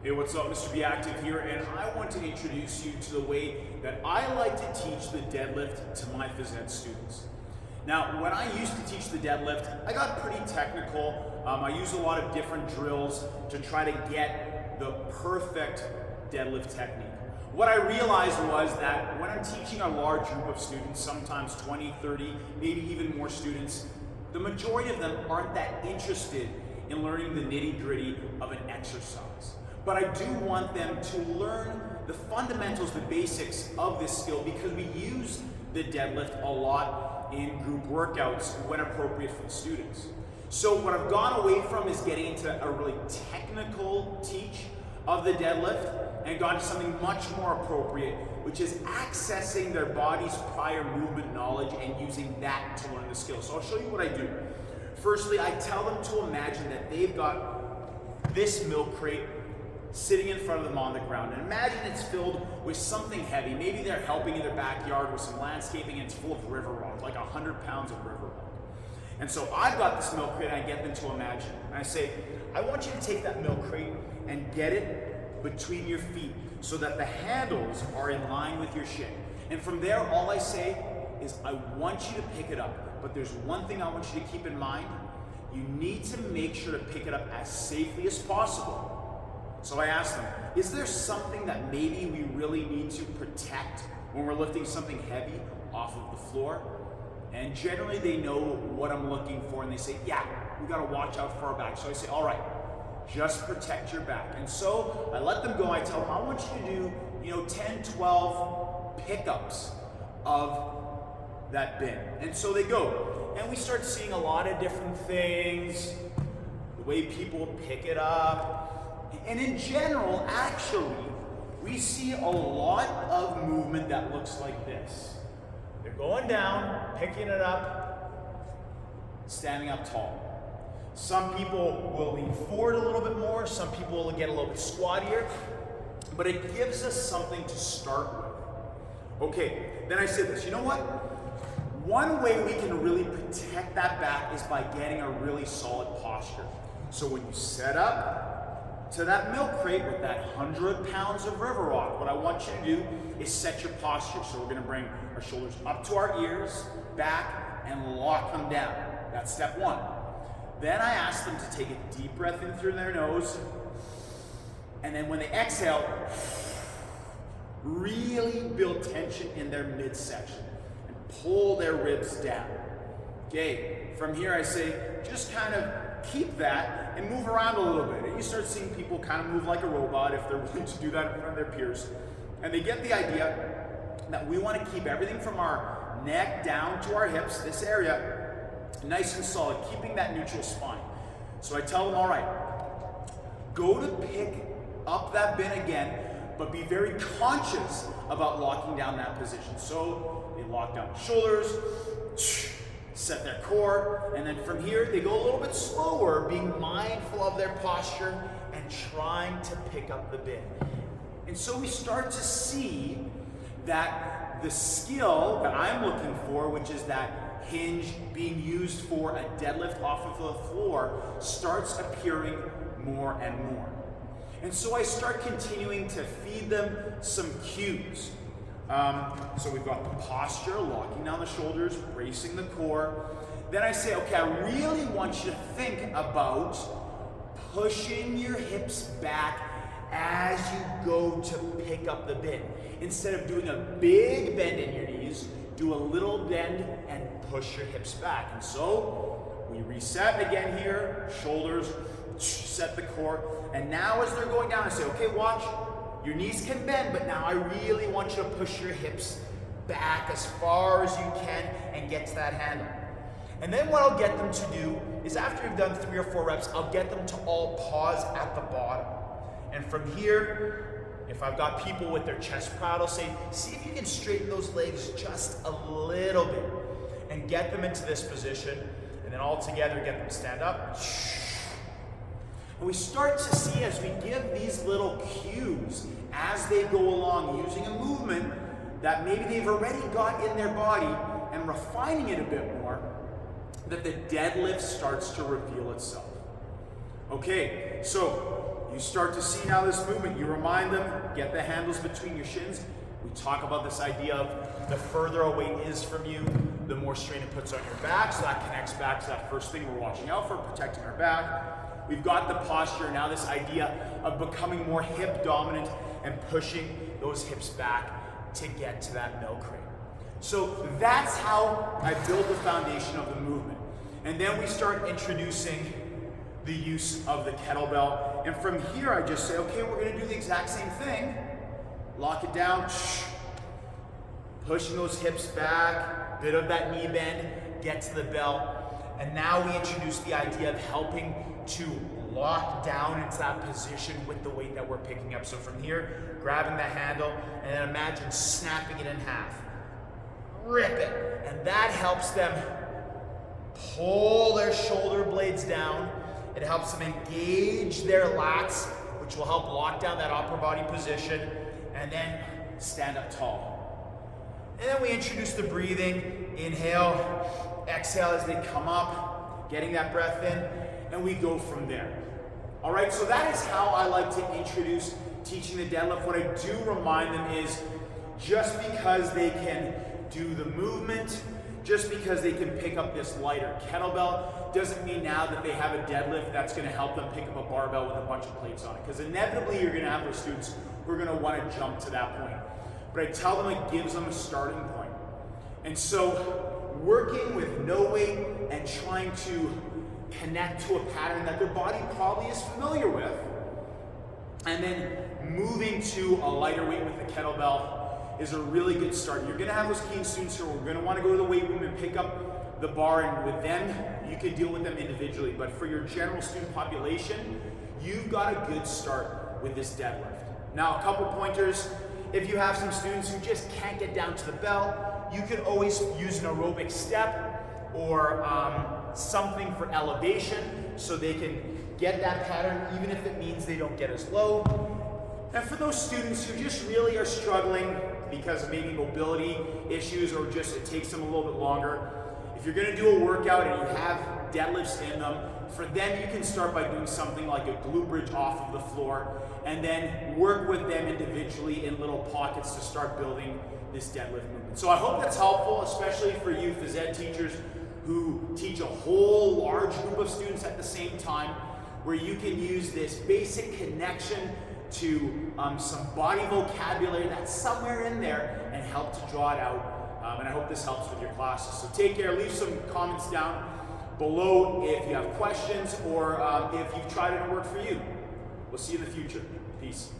Hey, what's up? Mr. Be Active here, and I want to introduce you to the way that I like to teach the deadlift to my phys ed students. Now, when I used to teach the deadlift, I got pretty technical. I used a lot of different drills to try to get the perfect deadlift technique. What I realized was that when I'm teaching a large group of students, sometimes 20, 30, maybe even more students, the majority of them aren't that interested in learning the nitty-gritty of an exercise. But I do want them to learn the fundamentals, the basics of this skill, because we use the deadlift a lot in group workouts when appropriate for the students. So what I've gone away from is getting into a really technical teach of the deadlift and gone to something much more appropriate, which is accessing their body's prior movement knowledge and using that to learn the skill. So I'll show you what I do. Firstly, I tell them to imagine that they've got this milk crate sitting in front of them on the ground. And imagine it's filled with something heavy. Maybe they're helping in their backyard with some landscaping and it's full of river rock, like 100 pounds of river rock. And so I've got this milk crate and I get them to imagine. And I say, I want you to take that milk crate and get it between your feet so that the handles are in line with your shin. And from there, all I say is, I want you to pick it up. But there's one thing I want you to keep in mind. You need to make sure to pick it up as safely as possible. So I asked them, is there something that maybe we really need to protect when we're lifting something heavy off of the floor? And generally they know what I'm looking for and they say, yeah, we gotta watch out for our back. So I say, all right, just protect your back. And so I let them go. I tell them, I want you to do 10, 12 pickups of that bin. And so they go. And we start seeing a lot of different things, the way people pick it up. And in general, actually, we see a lot of movement that looks like this. They're going down, picking it up, standing up tall. Some people will lean forward a little bit more, some people will get a little bit squattier, but it gives us something to start with. Okay, then I said this, you know what? One way we can really protect that back is by getting a really solid posture. So when you set up to that milk crate with that 100 pounds of river rock, what I want you to do is set your posture. So we're gonna bring our shoulders up to our ears, back, and lock them down. That's step one. Then I ask them to take a deep breath in through their nose, and then when they exhale, really build tension in their midsection and pull their ribs down. Okay, from here I say, just kind of keep that and move around a little bit. And you start seeing people kind of move like a robot if they're willing to do that in front of their peers. And they get the idea that we want to keep everything from our neck down to our hips, this area, nice and solid, keeping that neutral spine. So I tell them, all right, go to pick up that bin again, but be very conscious about locking down that position. So they lock down the shoulders, set their core, and then from here they go a little bit slower, being mindful of their posture and trying to pick up the bin. And so we start to see that the skill that I'm looking for, which is that hinge being used for a deadlift off of the floor, starts appearing more and more. And so I start continuing to feed them some cues. So we've got the posture, locking down the shoulders, bracing the core. Then I say, okay, I really want you to think about pushing your hips back as you go to pick up the bin. Instead of doing a big bend in your knees, do a little bend and push your hips back. And so we reset again here, shoulders, set the core. And now as they're going down, I say, okay, watch. Your knees can bend, but now I really want you to push your hips back as far as you can and get to that handle. And then what I'll get them to do is after you've done 3 or 4 reps, I'll get them to all pause at the bottom. And from here, if I've got people with their chest proud, I'll say, see if you can straighten those legs just a little bit and get them into this position. And then all together, get them to stand up. And we start to see as we give these little cues as they go along using a movement that maybe they've already got in their body and refining it a bit more, that the deadlift starts to reveal itself. Okay, so you start to see now this movement. You remind them, get the handles between your shins. We talk about this idea of the further a weight is from you, the more strain it puts on your back. So that connects back to that first thing we're watching out for, protecting our back. We've got the posture, now this idea of becoming more hip dominant and pushing those hips back to get to that milk crate. So that's how I build the foundation of the movement. And then we start introducing the use of the kettlebell. And from here, I just say, okay, we're gonna do the exact same thing. Lock it down, pushing those hips back, bit of that knee bend, get to the belt. And now we introduce the idea of helping to lock down into that position with the weight that we're picking up. So from here, grabbing the handle, and then imagine snapping it in half. Rip it, and that helps them pull their shoulder blades down. It helps them engage their lats, which will help lock down that upper body position, and then stand up tall. And then we introduce the breathing. Inhale, exhale as they come up, getting that breath in, and we go from there. All right, so that is how I like to introduce teaching the deadlift. What I do remind them is just because they can do the movement, just because they can pick up this lighter kettlebell, doesn't mean now that they have a deadlift that's gonna help them pick up a barbell with a bunch of plates on it. Because inevitably you're gonna have those students who are gonna wanna jump to that point. But I tell them it gives them a starting point. And so working with no weight and trying to connect to a pattern that their body probably is familiar with, and then moving to a lighter weight with the kettlebell is a really good start. You're gonna have those keen students who are gonna wanna go to the weight room and pick up the bar, and with them, you can deal with them individually. But for your general student population, you've got a good start with this deadlift. Now, a couple pointers. If you have some students who just can't get down to the belt, you can always use an aerobic step or something for elevation so they can get that pattern, even if it means they don't get as low. And for those students who just really are struggling because of maybe mobility issues or just it takes them a little bit longer, if you're gonna do a workout and you have deadlifts in them, for them you can start by doing something like a glute bridge off of the floor and then work with them individually in little pockets to start building this deadlift movement. So I hope that's helpful, especially for you phys ed teachers who teach a whole large group of students at the same time, where you can use this basic connection to some body vocabulary that's somewhere in there and help to draw it out. And I hope this helps with your classes. So take care, leave some comments down below if you have questions or if you've tried it and it worked for you. We'll see you in the future. Peace.